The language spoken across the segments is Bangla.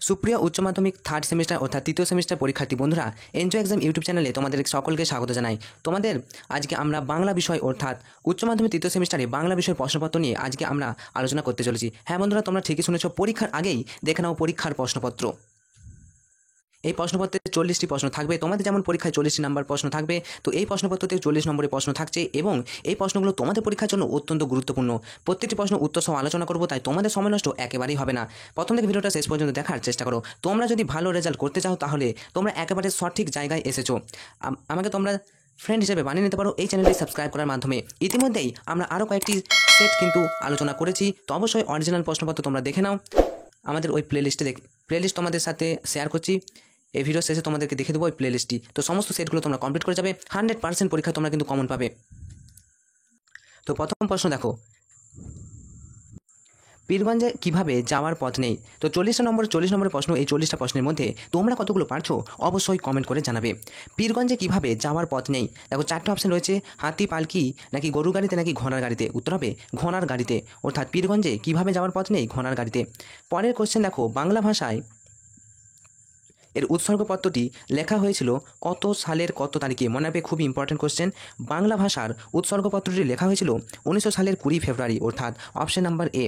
সুপ্রিয় উচ্চ মাধ্যমিক থার্ড সেমিস্টার অর্থাৎ তৃতীয় সেমিস্টার পরীক্ষার্থী বন্ধুরা, এনজয় এক্সাম ইউটিউব চ্যানেলে তোমাদের সকলকে স্বাগত জানাই। তোমাদের আজকে আমরা বাংলা বিষয় অর্থাৎ উচ্চ মাধ্যমিক তৃতীয় সেমিস্টারে বাংলা বিষয়ের প্রশ্নপত্র নিয়ে আজকে আমরা আলোচনা করতে চলেছি। হ্যাঁ বন্ধুরা, তোমরা ঠিকই শুনেছ, পরীক্ষার আগেই দেখে নাও পরীক্ষার প্রশ্নপত্র। এই প্রশ্নপত্রে 40টি প্রশ্ন থাকবে। তোমাদের যেমন পরীক্ষায় 40টি নাম্বার প্রশ্ন থাকবে, তো এই প্রশ্নপত্রতে 40 নম্বরের প্রশ্ন থাকছে এবং এই প্রশ্নগুলো তোমাদের পরীক্ষার জন্য অত্যন্ত গুরুত্বপূর্ণ। প্রত্যেকটি প্রশ্ন উত্তর সহ আলোচনা করবো, তাই তোমাদের সময় নষ্ট একেবারেই হবে না। প্রথম থেকে ভিডিওটা শেষ পর্যন্ত দেখার চেষ্টা করো। তোমরা যদি ভালো রেজাল্ট করতে চাও তাহলে তোমরা একেবারে সঠিক জায়গায় এসেছো। আমাকে তোমরা ফ্রেন্ড হিসেবে বানিয়ে নিতে পারো এই চ্যানেলটি সাবস্ক্রাইব করার মাধ্যমে। ইতিমধ্যেই আমরা আরও কয়েকটি সেট কিন্তু আলোচনা করেছি, তো অবশ্যই অরিজিনাল প্রশ্নপত্র তোমরা দেখে নাও। আমাদের ওই প্লেলিস্ট তোমাদের সাথে শেয়ার করছি। এই ভিডিও শেষে তোমাদেরকে দেখে দেবো ওই প্লেলিস্টটি। তো সমস্ত সেটগুলো তোমরা কমপ্লিট করে যাবে, 100% পরীক্ষা তোমরা কিন্তু কমন পাবে। তো প্রথম প্রশ্ন দেখো, পীরগঞ্জে কিভাবে যাওয়ার পথ নেই। তো 40 নম্বরের প্রশ্ন। এই 40টা প্রশ্নের মধ্যে তোমরা কতগুলো পারছো অবশ্যই কমেন্ট করে জানাবে। পীরগঞ্জে কিভাবে যাওয়ার পথ নেই। দেখো 4টে অপশন রয়েছে, হাতি পালকি নাকি গরু গাড়িতে নাকি ঘোড়ার গাড়িতে। উত্তর হবে ঘোড়ার গাড়িতে, অর্থাৎ পীরগঞ্জে কিভাবে যাওয়ার পথ নেই, ঘোড়ার গাড়িতে। পরের কোশ্চেন দেখো, বাংলা ভাষায় এর উৎসর্গপত্রটি লেখা হয়েছিল কত সালের কত তারিখে। মনে রাখবে, খুবই ইম্পর্টেন্ট কোশ্চেন। বাংলা ভাষার উৎসর্গপত্রটি লেখা হয়েছিল 1900 সালের 20 ফেব্রুয়ারি, অর্থাৎ অপশন নাম্বার এ।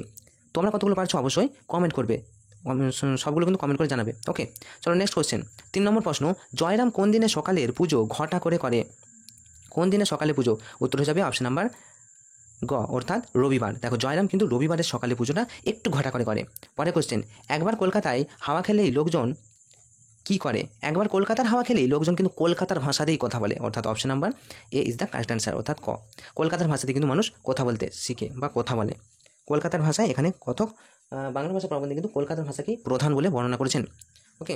তোমরা কতগুলো পারছো অবশ্যই কমেন্ট করবে, সবগুলো কিন্তু কমেন্ট করে জানাবে। ওকে, চলো নেক্সট কোশ্চেন। 3 নম্বর প্রশ্ন, জয়রাম কোন দিনে সকালের পুজো ঘটা করে করে। কোন দিনে সকালে পুজো। উত্তর হয়ে যাবে অপশন নাম্বার গ, অর্থাৎ রবিবার। দেখো জয়রাম কিন্তু রবিবারের সকালে পুজোটা একটু ঘটা করে করে। পরে কোশ্চেন, একবার কলকাতায় হাওয়া খেলেই লোকজন কি করে। একবার কলকাতার হাওয়া খেলেই লোকজন কিন্তু কলকাতার ভাষাতেই কথা বলে, অর্থাৎ option number A is the correct answer, অর্থাৎ ক। কলকাতার ভাষাতে কিন্তু মানুষ কথা বলতে শিখে বা কথা বলে। কলকাতার ভাষায় এখানে কথক বাংলা ভাষা প্রবন্ধে কিন্তু কলকাতার ভাষাকেই প্রধান বলে বর্ণনা করেছেন। ওকে,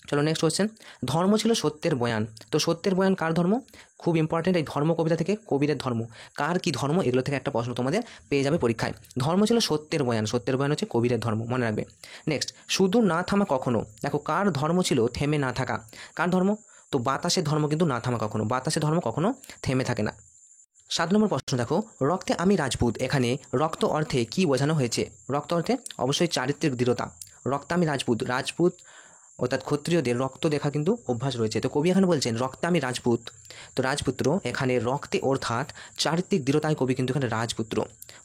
চলো নেক্সট কোশ্চেন। ধর্ম ছিল সত্যের বয়ান। তো সত্যের বয়ান কার ধর্ম, খুব ইম্পর্টেন্ট। এই ধর্ম কবিতা থেকে কবিদের ধর্ম, কার কি ধর্ম, এগুলো থেকে একটা প্রশ্ন তোমাদের পেয়ে যাবে পরীক্ষায়। ধর্ম ছিল সত্যের বয়ান, সত্যের বয়ান হচ্ছে কবিদের ধর্ম, মনে রাখবে। নেক্সট, শুধু না থামা কখনো। দেখো কার ধর্ম ছিল থেমে না থাকা। কার ধর্ম, তো বাতাসের ধর্ম কিন্তু না থামা কখনো, বাতাসের ধর্ম কখনো থেমে থাকে না। 7 নম্বর প্রশ্ন দেখো, রক্তে আমি রাজপুত। এখানে রক্ত অর্থে কি বোঝানো হয়েছে। রক্ত অর্থে অবশ্যই চারিত্রিক দৃঢ়তা। রক্তে আমি রাজপুত, রাজপুত অর্থাৎ ক্ষত্রিয়দের রক্ত দেখা কিন্তু অভ্যাস রয়েছে। তো কবি এখানে বলছেন রক্তে আমি রাজপুত, তো রাজপুত্র এখানে রক্তে অর্থাৎ চারিত্রিক দৃঢ়তায় কবি কিন্তু এখানে রাজপুত্র।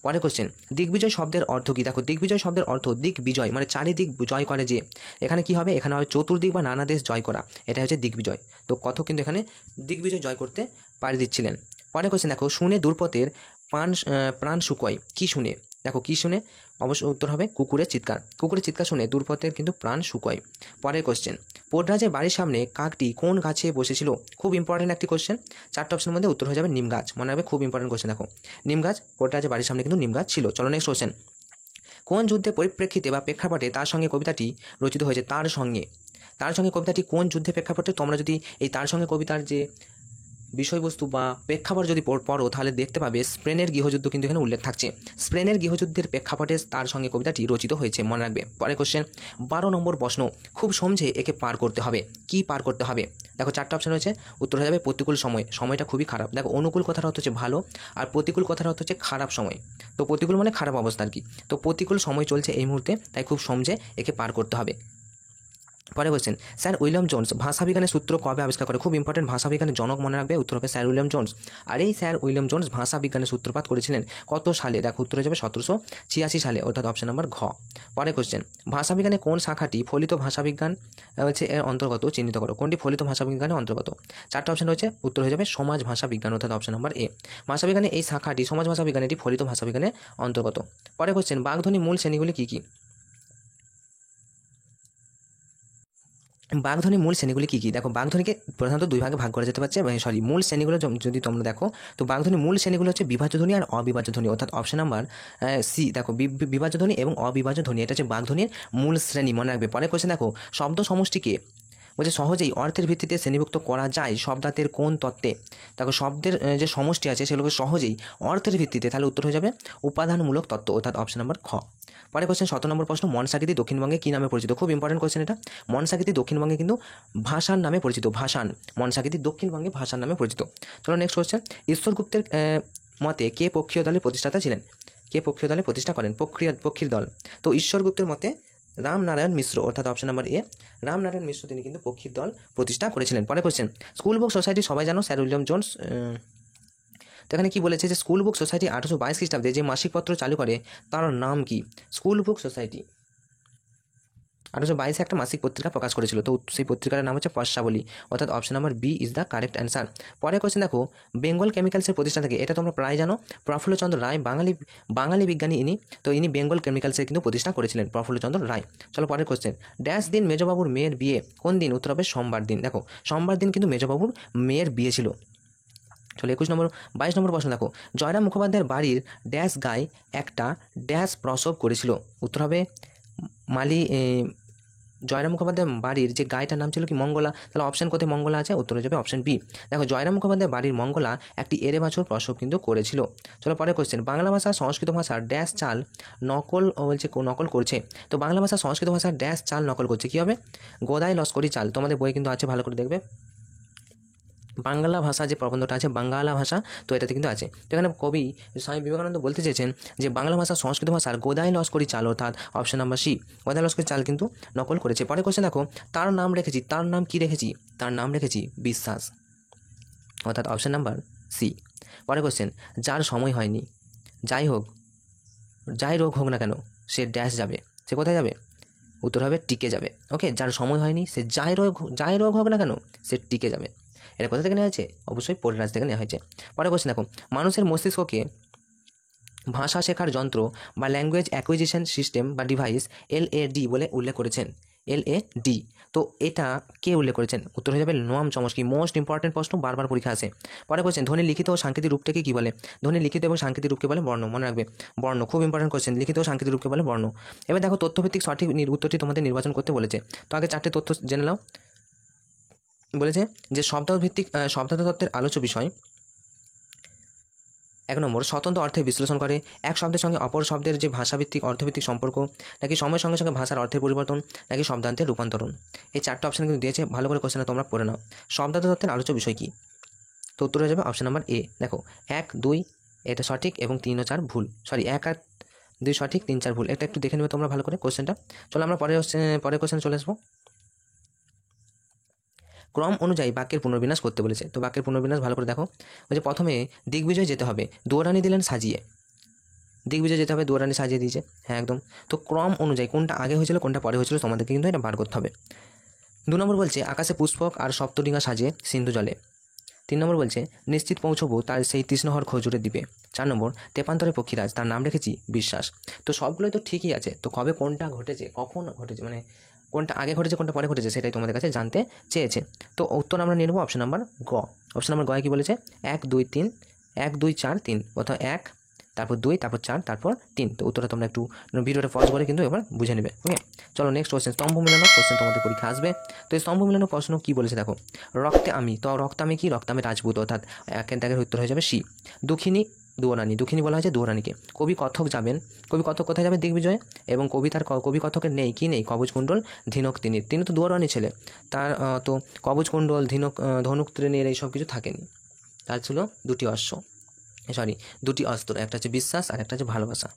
পরে কোশ্চেন, দিগ্বিজয় শব্দের অর্থ কি। দেখো দিগ্বিজয় শব্দের অর্থ দিগ্বিজয় মানে চারিদিক জয় করে যে। এখানে কি হবে, এখানে হবে চতুর্দিক বা নানা দেশ জয় করা, এটা হচ্ছে দিগ্বিজয়। তো কথক কিন্তু এখানে দিগ্বিজয় জয় করতে পাড়ি দিচ্ছিলেন। পরে কোশ্চেন দেখো, শুনে দুর্পতের প্রাণ শুকোয়। কি শুনে, দেখো কি শুনে, অবশ্যই উত্তর হবে কুকুরের চিৎকার। কুকুরের চিৎকার শুনে দুর্পতের কিন্তু প্রাণ শুকোয়। পরের কোশ্চেন, পোডরাজের বাড়ির সামনে কাকটি কোন গাছে বসেছিল। খুব ইম্পর্টেন্ট একটি কোশ্চেন। 4টে অপশনের মধ্যে উত্তর হয়ে যাবে নিম গাছ, মনে হবে খুব ইম্পর্টেন্ট কোশ্চেন। দেখো নিম গাছ, পোডরাজের বাড়ির সামনে কিন্তু নিম গাছ ছিল। চলো নেক্সট কোশ্চেন, কোন যুদ্ধের পরিপ্রেক্ষিতে বা প্রেক্ষাপটে তার সঙ্গে কবিতাটি রচিত হয়েছে। তার সঙ্গে, তার সঙ্গে কবিতাটি কোন যুদ্ধের প্রেক্ষাপটে। তোমরা যদি এই তার সঙ্গে কবিতার যে বিষয়বস্তু বা প্রেক্ষাপট যদি পড়ো তাহলে দেখতে পাবে স্পেনের গৃহযুদ্ধ কিন্তু এখানে উল্লেখ থাকছে। স্পেনের গৃহযুদ্ধের প্রেক্ষাপটে তার সঙ্গে কবিতাটি রচিত হয়েছে, মনে রাখবে। পরে কোশ্চেন 12 নম্বর প্রশ্ন, খুব সমঝে একে পার করতে হবে। কি পার করতে হবে। দেখো 4টে অপশন রয়েছে, উত্তর হয়ে যাবে প্রতিকূল সময়। সময়টা খুবই খারাপ। দেখো অনুকূল কথার অর্থ হচ্ছে ভালো, আর প্রতিকূল কথার অর্থ হচ্ছে খারাপ সময়। তো প্রতিকূল মানে খারাপ অবস্থা আর কি। তো প্রতিকূল সময় চলছে এই মুহূর্তে, তাই খুব সমঝে একে পার করতে হবে। পরে কোশ্চেন, স্যার উইলিয়াম জোন্স ভাষাবিজ্ঞানের সূত্র কবে আবিষ্কার করে। খুব ইম্পর্টেন্ট, ভাষাবিজ্ঞানের জনক, মনে রাখবে। উত্তর হবে স্যার উইলিয়াম জোন্স। আর এই স্যার উইলিয়াম জোন্স ভাষাবিজ্ঞানের সূত্রপাত করেছিলেন কত সালে। দেখো উত্তর হয়ে যাবে 1786 সালে, অর্থাৎ অপশন নাম্বার ঘ। পরে কোশ্চেন, ভাষাবিজ্ঞানের কোন শাখাটি ফলিত ভাষাবিজ্ঞান হচ্ছে এর অন্তর্গত চিহ্নিত করো। কোনটি ফলিত ভাষাবিজ্ঞানের অন্তর্গত। 4টে অপশন রয়েছে, উত্তর হয়ে যাবে সমাজ ভাষা বিজ্ঞান, অর্থাৎ অপশন নাম্বার এ। ভাষাবিজ্ঞানের এই শাখাটি সমাজ ভাষা বিজ্ঞান, এটি ফলিত ভাষাবিজ্ঞানের অন্তর্গত। পরে কোশ্চেন, বাগধানী মূল শ্রেণীগুলি কী কী। বাগধানী মূল শ্রেণীগুলি কী কী। দেখো বাগধানীকে প্রধানত দুই ভাগে ভাগ করা যেতে পারছে, মূল শ্রেণীগুলো যদি তোমরা দেখো, তো বাগধানী মূল শ্রেণীগুলো হচ্ছে বিভাজ্য ধ্বনি আর অবিভাজ্য ধ্বনি, অর্থাৎ অপশন নাম্বার সি। দেখো বিভাজ্য ধ্বনি এবং অবিভাজ্য ধ্বনি, এটা হচ্ছে বাগধানীর মূল শ্রেণী, মনে রাখবে। পরে কোশ্চেন দেখো, শব্দ সমষ্টিকে বলছে সহজেই অর্থের ভিত্তিতে শ্রেণীভুক্ত করা যায় শব্দার্থের কোন তত্ত্বে। দেখো শব্দের যে সমষ্টি আছে সেগুলোকে সহজেই অর্থের ভিত্তিতে, তাহলে উত্তর হয়ে যাবে উপাদানমূলক তত্ত্ব, অর্থাৎ অপশন নাম্বার খ। পরে কোশ্চেন 17 নম্বর প্রশ্ন, মনসাকৃতি দক্ষিণবঙ্গে কী নামে পরিচিত। খুব ইম্পর্টেন্ট কোশ্চেন এটা। মনসাকৃতি দক্ষিণবঙ্গে কিন্তু ভাষার নামে পরিচিত, ভাষান। মনসাকৃতি দক্ষিণবঙ্গে ভাষার নামে পরিচিত। চলো নেক্সট কোশ্চেন, ঈশ্বরগুপ্তের মতে কে পক্ষীয় দলের প্রতিষ্ঠাতা ছিলেন। কে পক্ষীয় দলের প্রতিষ্ঠা করেন, পক্ষীর দল। তো ঈশ্বরগুপ্তের মতে রামনারায়ণ মিশ্র, অর্থাৎ অপশন নাম্বার এ রামনারায়ণ মিশ্র তিনি কিন্তু পক্ষীর দল প্রতিষ্ঠা করেছিলেন। পরে কোশ্চেন, স্কুল বুক সোসাইটি সবাই জানো স্যার উইলিয়াম জোন্স। তো এখানে কি বলেছে যে স্কুল বুক সোসাইটি 1822 খ্রিস্টাব্দে যে মাসিক পত্র চালু করে তার নাম কি? স্কুল বুক সোসাইটি 1822 একটা মাসিক পত্রিকা প্রকাশ করেছিল, তো সেই পত্রিকার নাম হচ্ছে পশ্চাবলী, অর্থাৎ option number B is the correct answer. পরে কোশ্চেন দেখো, বেঙ্গল কেমিক্যালসের প্রতিষ্ঠান থেকে, এটা তোমরা প্রায় জানো, প্রফুল্লচন্দ্র রায়, বাঙালি বিজ্ঞানী ইনি, তো ইনি বেঙ্গল কেমিক্যালসের কিন্তু প্রতিষ্ঠা করেছিলেন, প্রফুল্লচন্দ্র রায়। চলো পরের কোশ্চেন, ড্যাশ দিন মেজবাবুর মেয়ের বিয়ে কোন দিন? উত্তর হবে সোমবার দিন। দেখো সোমবার দিন কিন্তু মেজবাবুর মেয়ের বিয়ে ছিল। চলো 22 নম্বর প্রশ্ন দেখো, জয়রাম মুখোপাধ্যায়ের বাড়ির ড্যাশ গায়ে একটা ড্যাশ প্রসব করেছিল? উত্তর হবে জয়রাম মুখোপাধ্যায়ের বাড়ির যে গাইটার নাম ছিল কি? মঙ্গলা। তাহলে অপশন কোথায় মঙ্গলা আছে? উত্তর হয়ে যাবে অপশন বি। দেখো জয়রাম মুখোপাধ্যায়ের বাড়ির মঙ্গলা একটি এরে বাছুর প্রসব কিন্তু করেছিল। চলো পরে কোশ্চেন, বাংলা ভাষা সংস্কৃত ভাষার ড্যাশ চাল নকল নকল করছে। তো বাংলা ভাষা সংস্কৃত ভাষার ড্যাশ চাল নকল করছে, কী হবে? গোদাই লস্করি চাল। তোমাদের বই কিন্তু আছে, ভালো করে দেখবে। বাংলা ভাষা যে প্রবন্ধটা আছে বাঙ্গালা ভাষা, তো এটাতে কিন্তু আছে। তো এখানে কবি স্বামী বিবেকানন্দ বলতে চেয়েছেন যে বাংলা ভাষা সংস্কৃত ভাষার গোদাই লস্করি চাল, অর্থাৎ অপশন নাম্বার সি গোদাই লস্করি চাল কিন্তু নকল করেছে। পরে কোশ্চেন দেখো, তার নাম রেখেছি, তার নাম কি রেখেছি? তার নাম রেখেছি বিশ্বাস, অর্থাৎ অপশন নাম্বার সি। পরে কোশ্চেন, যার সময় হয়নি, যাই রোগ হোক না কেন সে ড্যাশ যাবে, সে কোথায় যাবে? উত্তর হবে টিকে যাবে। ওকে, যার সময় হয়নি সে যাই রোগ হোক না কেন সে টিকে যাবে। এটা কোথা থেকে নেওয়া হয়েছে? অবশ্যই পরিরাজ থেকে নেওয়া হয়েছে। পরে কোশ্চেন দেখো, মানুষের মস্তিষ্ককে ভাষা শেখার যন্ত্র বা ল্যাঙ্গুয়েজ অ্যাকুইজিশন সিস্টেম বা ডিভাইস LAD বলে উল্লেখ করেছেন। LAD, তো এটা কে উল্লেখ করেছেন? উত্তর হয়ে যাবে নোয়াম চমস্কি। মোস্ট ইম্পর্টেন্ট প্রশ্ন, বারবার পরীক্ষা আসে। পরে কোশ্চেন, ধ্বনির লিখিত ও সাংকেতিক রূপটাকে কী বলে? ধ্বনির লিখিত এবং সাংকেতিক রূপকে বলে বর্ণ। মনে রাখবে বর্ণ, খুব ইম্পর্টেন্ট কোশ্চেন, লিখিত ও সাংকেতিক রূপকে বলে বর্ণ। এবার দেখো তথ্যভিত্তিক সঠিক উত্তরটি তোমাদের নির্বাচন করতে বলেছে। তো আগে 4টে তথ্য জেনে নাও। বলেছে যে শব্দার্থতত্ত্বের আলোচ্য বিষয়, 1 নম্বর স্বতন্ত্র অর্থে বিশ্লেষণ করে, এক শব্দের সঙ্গে অপর শব্দের যে ভাষাভিত্তিক অর্থভিত্তিক সম্পর্ক, নাকি সময়ের সঙ্গে সঙ্গে ভাষার অর্থের পরিবর্তন, নাকি শব্দান্তের রূপান্তরণ। এই 4টে অপশন কিন্তু দিয়েছে, ভালো করে কোশ্চেনটা তোমরা পড়ে নাও। শব্দার্থতত্ত্বের আলোচ্য বিষয় কী? তো উত্তর হয়ে যাবে অপশন নাম্বার এ। দেখো 1, 2 এটা সঠিক এবং 3 ও 4 ভুল, সরি 1 আর 2 সঠিক, 3, 4 ভুল। এটা একটু দেখে নেবে তোমরা ভালো করে কোশ্চেনটা। চলো আমরা পরের কোশ্চেন চলে আসবো। ক্রম অনুযায়ী বাক্যের পুনর্বিন্যাস করতে বলেছে। তো বাক্যের পুনর্বিন্যাস ভালো করে দেখো। ওই যে প্রথমে দিগ্বিজয় যেতে হবে, দুয়ারানি দিলেন সাজিয়ে, দিগ্বিজয় যেতে হবে, দুয়ারানি সাজিয়ে দিয়েছে, হ্যাঁ একদম। তো ক্রম অনুযায়ী কোনটা আগে হয়েছিল কোনটা পরে হয়েছিল তোমাদেরকে কিন্তু এটা বার করতে হবে। 2 নম্বর বলছে আকাশে পুষ্পক আর সপ্তডিঙা সাজে সিন্ধু জলে। 3 নম্বর বলছে নিশ্চিত পৌঁছবো তার সেই তৃষ্ণহর খজুরে দ্বীপে। 4 নম্বর তেপান্তরে পক্ষীরাজ, তার নাম রেখেছি বিশ্বাস। তো সবগুলোই তো ঠিকই আছে, তো কবে কোনটা ঘটেছে, কখন ঘটেছে, মানে কোনটা আগে ঘটেছে কোনটা পরে ঘটেছে সেটাই তোমাদের কাছে জানতে চেয়েছে। তো উত্তর আমরা নিয়ে নেবো অপশন নাম্বার গ। অপশন নাম্বার গয়ে কী বলেছে? 1, 2, 3, 1, 2, 4, 3, প্রথম 1, তারপর 2, তারপর 4, তারপর 3। তো উত্তরটা তোমরা একটু ভিডিওটা পজ করে কিন্তু এবার বুঝে নেবে। ওকে, চলো নেক্সট কোশ্চেন, স্তম্ভ মিলানো কোশ্চেন তোমাদের পরীক্ষা আসবে। তো এই স্তম্ভ মিলানো প্রশ্ন কী বলেছে দেখো, রক্তে আমি, তো রক্ত আমি কি? রক্ত আমি রাজপুত, অর্থাৎ একের দাগের উত্তর হয়ে যাবে সি। দুঃখিনী দুয়ারানী, দুঃখিনী বলা হয়েছে দুয়ারানীকে। কবি কথক যাবেন, কবি কথক কোথায় যাবে? দিগ্বিজয়ে। এবং কবি কথকের নেই কি নেই? কবচকুণ্ডল ধিনক তিনি, তিনি তো দুয়ারানী ছেলে, তার তো কবচকুণ্ডল ধনুক ত্রিনের এইসব কিছু থাকেনি, তার ছিল দুটি অস্ত্র, একটা হচ্ছে বিশ্বাস আর একটা হচ্ছে ভালোবাসা,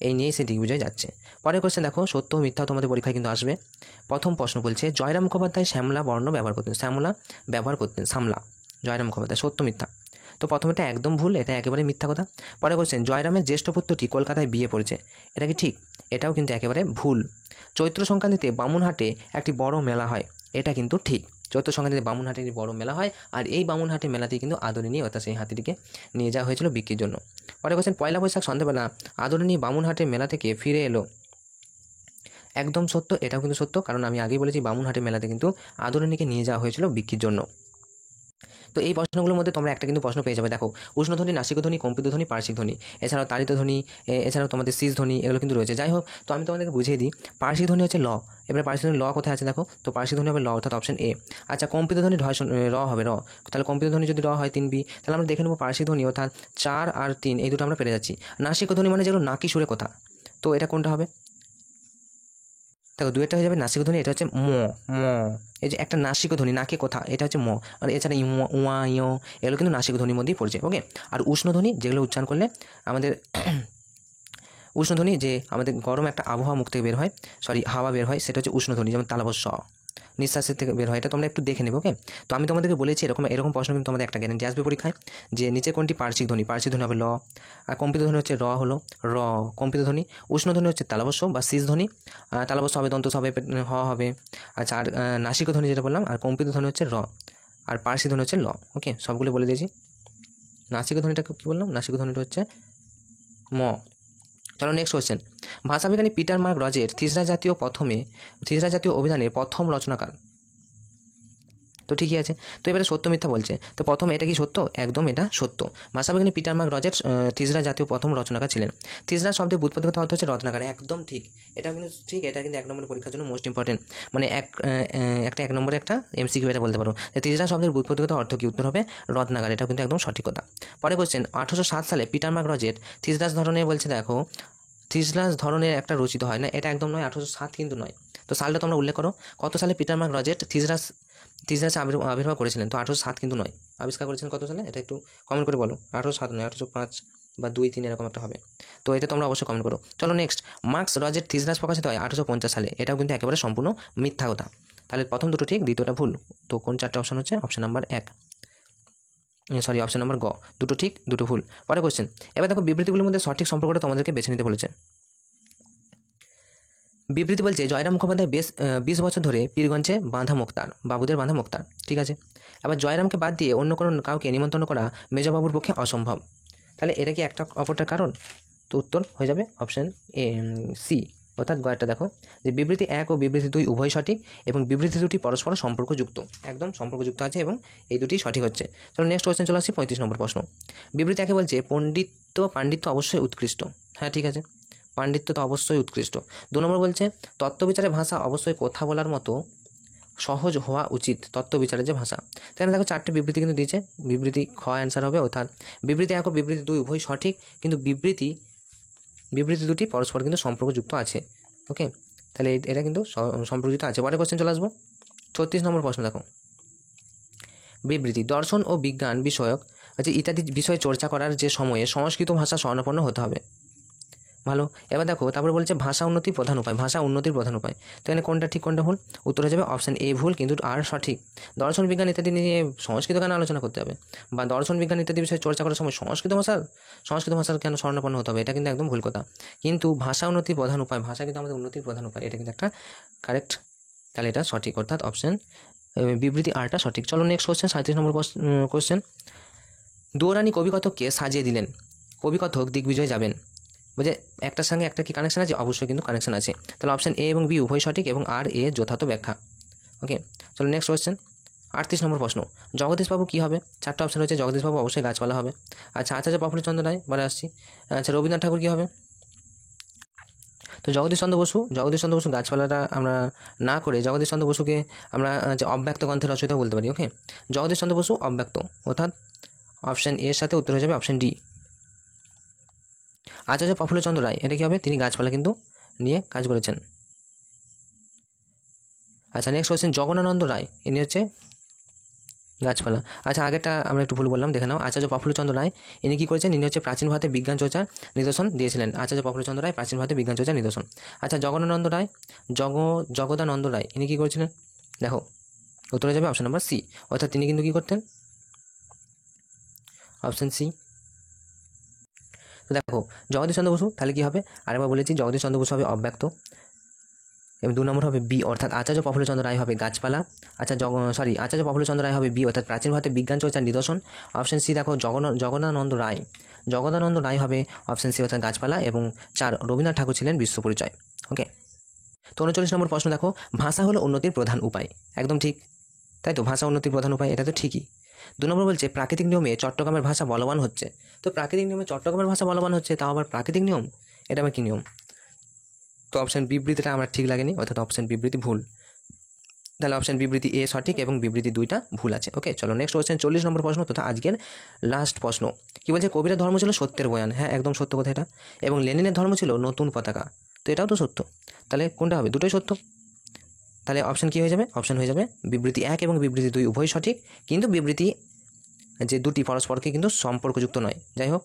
এই নিয়েই সে দিগ্বিজয় যাচ্ছে। পরের কোশ্চেন দেখো, সত্য ও মিথ্যা তোমাদের পরীক্ষায় কিন্তু আসবে। প্রথম প্রশ্ন বলছে জয়রাম মুখোপাধ্যায় শ্যামলা বর্ণ ব্যবহার করতেন, সামলা, জয়রাম মুখোপাধ্যায়, সত্য মিথ্যা। তো প্রথমেটা একদম ভুল, এটা একেবারে মিথ্যা কথা। পরে কোশ্চেন জয়রামের জ্যেষ্ঠ পুত্রটি কলকাতায় বিয়ে পড়েছে, এটা কি ঠিক? এটাও কিন্তু একেবারে ভুল। চৈত্র সংক্রান্তিতে বামুনহাটে একটি বড় মেলা হয়, এটা কিন্তু ঠিক। চৈত্র সংক্রান্তিতে বামুনহাটে একটি বড় মেলা হয়, আর এই বামুনহাটে মেলাতেই কিন্তু আদরিনী অর্থাৎ সেই হাতিটিকে নিয়ে যাওয়া হয়েছিল বিক্রির জন্য। পরে কোশ্চেন পয়লা বৈশাখ সন্ধ্যাবেলা আদরিনী বামুনহাটে মেলা থেকে ফিরে এলো, একদম সত্য, এটাও কিন্তু সত্য, কারণ আমি আগেই বলেছি বামুনহাটে মেলাতে কিন্তু আদরিনীকে নিয়ে যাওয়া হয়েছিল বিক্রির জন্য। তো এই প্রশ্নগুলোর মধ্যে তোমরা একটা কিন্তু প্রশ্ন পেয়ে যাবে। দেখো উষ্ণধ্বনি, নাসিকধ্বনি, কম্পিত ধ্বনি, পার্শ্বিক ধ্বনি, এছাড়াও তাড়িত ধ্বনি, এছাড়াও তোমাদের শীষ ধ্বনি, এগুলো কিন্তু রয়েছে। যাই হোক, তো আমি তোমাদেরকে বুঝিয়ে দিই। পার্শ্বিক ধ্বনি হচ্ছে ল, এবারে পার্শ্বিক ধ্বনি ল কোথায় আছে দেখো, তো পার্শ্বিক ধ্বনি হবে ল, অর্থাৎ অপশন এ। আচ্ছা, কম্পিত ধ্বনি র হবে র, তাহলে কম্পিত ধ্বনি যদি র হয় 3B, তাহলে আমরা দেখে নেবো পার্শ্বিক ধ্বনি অর্থাৎ 4 আর 3 এই দুটো আমরা পেরে যাচ্ছি। নাসিক ধ্বনি মানে যেগুলো নাকি সুরে কথা, তো এটা কোনটা হবে? দেখো দুইটা হয়ে যাবে নাসিক ধ্বনি, এটা হচ্ছে ম ম, এই যে একটা নাসিক ধ্বনি নাকে কথা, এটা হচ্ছে ম। আর এছাড়া উয়া ইয় এগুলো কিন্তু নাসিক ধ্বনির মধ্যেই পড়ছে। ওকে, আর উষ্ণ ধ্বনি যেগুলো উচ্চারণ করলে আমাদের উষ্ণধ্বনি যে আমাদের গরম একটা আবহাওয়া মুখ থেকে বের হয়, হাওয়া বের হয়, সেটা হচ্ছে উষ্ণধ্বনি, যেমন তালবস্য নিঃশ্বাসের থেকে বের হয়। এটা তোমরা একটু দেখে নেবে, ওকে। তো আমি তোমাদেরকে বলেছি এরকম প্রশ্ন কিন্তু তোমাদের একটা গ্যারান্টি আসবে পরীক্ষায়, যে নিচে কোনটি পার্শ্বিক ধ্বনি হবে ল, আর কম্পিত ধ্বনি হচ্ছে হলো র, কম্পিত ধ্বনি। উষ্ণধ্বনি হচ্ছে তালবস্য বা শীষ ধ্বনি, তালবস্য হবে, দন্ত হবে, হ হবে। আচ্ছা, আর নাসিক ধ্বনি যেটা বললাম, আর কম্পিত ধ্বনি হচ্ছে র, আর পার্শ্বিক ধ্বনি হচ্ছে ল, ওকে। সবগুলো বলে দিয়েছি। নাসিক ধ্বনিটা কী বললাম? নাসিক ধ্বনিটা হচ্ছে ম। চলো নেক্সট কোয়েশ্চেন। ভাষাবিজ্ঞানী পিটার মার্ক রজের থিসরা জাতীয় অভিধানের প্রথম রচনাকার। তো ঠিকই আছে। তো এবারে সত্য মিথ্যা বলছে। তো প্রথম এটা কি সত্য? একদম এটা সত্য। ভাষাবিজ্ঞানী পিটার মার্ক রজের থিসরা জাতীয় প্রথম রচনাকার ছিলেন। থিসরা শব্দের ব্যুৎপত্তিগত অর্থ হচ্ছে রত্নাকার। একদম ঠিক, এটা কিন্তু ঠিক। এটা কিন্তু 1 নম্বরের পরীক্ষার জন্য মোস্ট ইম্পর্টেন্ট, মানে একটা 1 নম্বরে একটা এমসিকিউ এটা বলতে পারো। থিসরা শব্দের ব্যুৎপত্তিগত অর্থ কি? উত্তর হবে রত্নাকার। এটা কিন্তু একদম সঠিক কথা। পরে কোশ্চেন, 1807 সালে পিটার মার্ক রজের থিসরাস ধরনের বলছে, দেখো থিসরাস ধরনের একটা রচিত হয় না, এটা একদম নয়, 1807 কিন্তু নয়। তো সালটা তোমরা উল্লেখ করো, কত সালে পিটার মার্ক রজেট থিসরাস আবির্ভাব করেছিলেন। তো 1807 কিন্তু নয়, আবিষ্কার করেছিলেন কত সালে? এটা একটু কমেন্ট করে বলো। 1807 নয়, 1805 বা 2-3 এরকম একটা হবে। তো এটা তোমরা অবশ্যই কমেন্ট করো। চলো নেক্সট, মার্কস রজের থিসরাস প্রকাশিত হয় 1850 সালে। এটাও কিন্তু একেবারে সম্পূর্ণ মিথ্যা কথা। তাহলে প্রথম দুটো ঠিক, দ্বিতীয়টা ভুল। তো কোন 4টে অপশন হচ্ছে? অপশন নাম্বার 1, অপশন নাম্বার গ, দুটো ঠিক দুটো ভুল। পরে কোশ্চেন, এবার দেখো বিবৃতিগুলির মধ্যে সঠিক সম্পর্কটা তোমাদেরকে বেছে নিতে বলেছে। বিবৃতি বলছে, জয়রাম মুখোপাধ্যায় 20 বছর ধরে পীরগঞ্জে বাঁধা মোক্তার, বাবুদের বাঁধা মোক্তার। ঠিক আছে। আবার জয়রামকে বাদ দিয়ে অন্য কোনো কাউকে নিমন্ত্রণ করা মেজবাবুর পক্ষে অসম্ভব। তাহলে এটা কি একটা অপরটার কারণ? তো উত্তর হয়ে যাবে অপশন সি, অর্থাৎ গয়টা দেখো, যে বিবৃতি 1 ও বিবৃতি 2 উভয় সঠিক, এবং বিবৃতি দুটি পরস্পর সম্পর্কযুক্ত, একদম সম্পর্কযুক্ত আছে, এবং এই দুটি সঠিক হচ্ছে। চলো নেক্সট কোয়েশ্চেন চলে আসছি, 35 নম্বর প্রশ্ন। বিবৃতি 1 বলছে, পাণ্ডিত্য অবশ্যই উৎকৃষ্ট। হ্যাঁ ঠিক আছে, পাণ্ডিত্য তো অবশ্যই উৎকৃষ্ট। 2 নম্বর বলছে, তত্ত্ববিচারের ভাষা অবশ্যই কথা বলার মতো সহজ হওয়া উচিত। তত্ত্ববিচারের যে ভাষা, তাহলে দেখো 4টে বিবৃতি কিন্তু দিয়েছে। বিবৃতি খ অ্যান্সার হবে, অর্থাৎ বিবৃতি 1 ও বিবৃতি 2 উভয় সঠিক, কিন্তু বিবৃতি দুটি পরস্পর কিন্তু সম্পর্কযুক্ত আছে, ওকে। তাহলে এটা কিন্তু সম্পর্কযুক্ত আছে। পরে কোশ্চেন চলে আসবো, 36 নম্বর প্রশ্ন দেখো। বিবৃতি, দর্শন ও বিজ্ঞান বিষয়ক ইত্যাদি বিষয়ে চর্চা করার যে সময়ে সংস্কৃত ভাষা স্বর্ণাপন্ন হতে হবে। ভালো। এবার দেখো, তারপরে বলছে ভাষা উন্নতির প্রধান উপায়। তো এখানে কোনটা ঠিক কোনটা ভুল? উত্তর হয়ে যাবে অপশন এ ভুল, কিন্তু আর সঠিক। দর্শন বিজ্ঞান ইত্যাদি নিয়ে সংস্কৃত কেন আলোচনা করতে হবে, বা দর্শন বিজ্ঞান ইত্যাদি বিষয়ে চর্চা করার সময় সংস্কৃত ভাষার কেন স্বর্ণাপন্ন হতে হবে? এটা কিন্তু একদম ভুল কথা। কিন্তু ভাষা উন্নতির প্রধান উপায়, ভাষা কিন্তু আমাদের উন্নতির প্রধান উপায়, এটা কিন্তু একটা কারেক্ট। তাহলে এটা সঠিক, অর্থাৎ অপশন বিবৃতি আরটা সঠিক। চলো নেক্সট কোশ্চেন, 37 নম্বর কোশ্চেন। দুয়ারানি কবিকথককে সাজিয়ে দিলেন, কবিকথক দিগ্বিজয় যাবেন। বুঝে একটার সঙ্গে একটা কি কানেকশন আছে? অবশ্যই কিন্তু কানেকশন আছে। তাহলে অপশন এ এবং বি উভয় সঠিক, এবং আর এ যথার্থ ব্যাখ্যা, ওকে। চলো নেক্সট কোয়েশ্চেন, 38 নম্বর প্রশ্ন। জগদীশবাবু কী হবে? 4টে অপশন রয়েছে। জগদীশবাবু অবশ্যই গাছপালা হবে। আচ্ছা, আচার্য প্রফুল্লচন্দ্র রায়, বলে আসছি। আচ্ছা, রবীন্দ্রনাথ ঠাকুর কী হবে? তো জগদীশ চন্দ্র বসু গাছপালাটা আমরা না করে জগদীশ চন্দ্র বসুকে আমরা যে অব্যক্ত গ্রন্থের রচয়িতা বলতে পারি, ওকে। জগদীশ চন্দ্র বসু অব্যক্ত, অর্থাৎ অপশন এর সাথে উত্তর হয়ে যাবে অপশন ডি। আচার্য প্রফুল্লচন্দ্র রায়, এটা কী হবে? তিনি গাছপালা কিন্তু নিয়ে কাজ করেছেন। আচ্ছা, নেক্সট কোয়েশ্চেন, জগনানন্দ রায়, ইনি হচ্ছে গাছপালা। আচ্ছা, আগেরটা আমরা একটু ভুল বললাম, দেখে নাও। আচার্য প্রফুল্লচন্দ্র রায়, ইনি কী করেছেন? ইনি হচ্ছে প্রাচীন ভারতে বিজ্ঞান চর্চার নিদর্শন দিয়েছিলেন। আচার্য প্রফুল্লচন্দ্র রায় প্রাচীন ভারতে বিজ্ঞান চর্চার নিদর্শন। আচ্ছা, জগদানন্দ রায়, ইনি কী করেছিলেন? দেখো উত্তর হয়ে যাবে অপশন নাম্বার সি, অর্থাৎ তিনি কিন্তু কী করতেন? Option C. দেখো জগদীশ চন্দ্র বসু, তাহলে কী হবে? আরেকবার বলেছি, জগদীশ চন্দ্র বসু হবে অব্যক্ত, এবং 2 নম্বর হবে বি, অর্থাৎ আচার্য প্রফুল্লচন্দ্র রায় হবে গাছপালা। আচ্ছা, আচার্য প্রফুল্লচন্দ্র রায় হবে বি, অর্থাৎ প্রাচীন ভারতে বিজ্ঞান চর্চার নিদর্শন। অপশন সি দেখো, জগদানন্দ রায় হবে অপশন সি, অর্থাৎ গাছপালা। এবং 4, রবীন্দ্রনাথ ঠাকুর ছিলেন বিশ্ব পরিচয়, ওকে। তো 39 নম্বর প্রশ্ন দেখো, ভাষা হলো উন্নতির প্রধান উপায়। একদম ঠিক, তাই তো, ভাষা উন্নতির প্রধান উপায়, এটা তো ঠিকই। 2 নম্বর বলছে, প্রাকৃতিক নিয়মে চট্টগ্রামের ভাষা বলবান হচ্ছে। তো প্রাকৃতিক নিয়মে চট্টগ্রামের ভাষা বলবান হচ্ছে, তাও আবার প্রাকৃতিক নিয়ম, এটা আবার কী নিয়ম? তো অপশন বিবৃতিটা আমার ঠিক লাগেনি, অর্থাৎ অপশন বিবৃতি ভুল। তাহলে অপশন বিবৃতি এ সঠিক, এবং বিবৃতি 2টা ভুল আছে, ওকে। চলো নেক্সট কোয়েশ্চেন, 40 নম্বর প্রশ্ন তথা আজকের লাস্ট প্রশ্ন। কি বলছে? কবিরের ধর্ম ছিল সত্যের বয়ান। হ্যাঁ, একদম সত্য কথা এটা। এবং লেনিনের ধর্ম ছিল নতুন পতাকা। তো এটাও তো সত্য। তাহলে কোনটা হবে? দুটোই সত্য। তাহলে অপশন কী হয়ে যাবে? অপশন হয়ে যাবে বিবৃতি 1 এবং বিবৃতি 2 উভয় সঠিক, কিন্তু বিবৃতি যে দুটি পরস্পরকে কিন্তু সম্পর্কযুক্ত নয়। যাই হোক,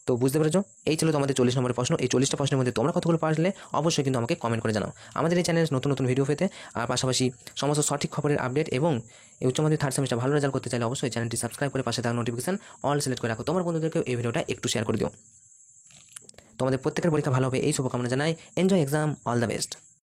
তো বুঝতে পেরেছো, এই ছিল তোমাদের 40 নম্বরের প্রশ্ন। এই 40টা প্রশ্নের মধ্যে তোমরা কতগুলো পারলে অবশ্যই কিন্তু আমাকে কমেন্ট করে জানাও। আমাদের এই চ্যানেলে নতুন নতুন ভিডিও পেতে আর পাশাপাশি সমস্ত সঠিক খবরের আপডেট এবং এই উচ্চ মাধ্যমিক থার্ড সেমিস্টার ভালো রেজাল্ট করতে চাইলে অবশ্যই চ্যানেলটি সাবস্ক্রাইব করে পাশে থাকা নোটিফিকেশন অল সিলেক্ট করে রাখো। তোমার বন্ধুদেরকেও এই ভিডিওটা একটু শেয়ার করে দিও। তোমাদের প্রত্যেকের পরীক্ষা ভালো হবে এই শুভকামনা জানাই। Enjoy exam, all the best.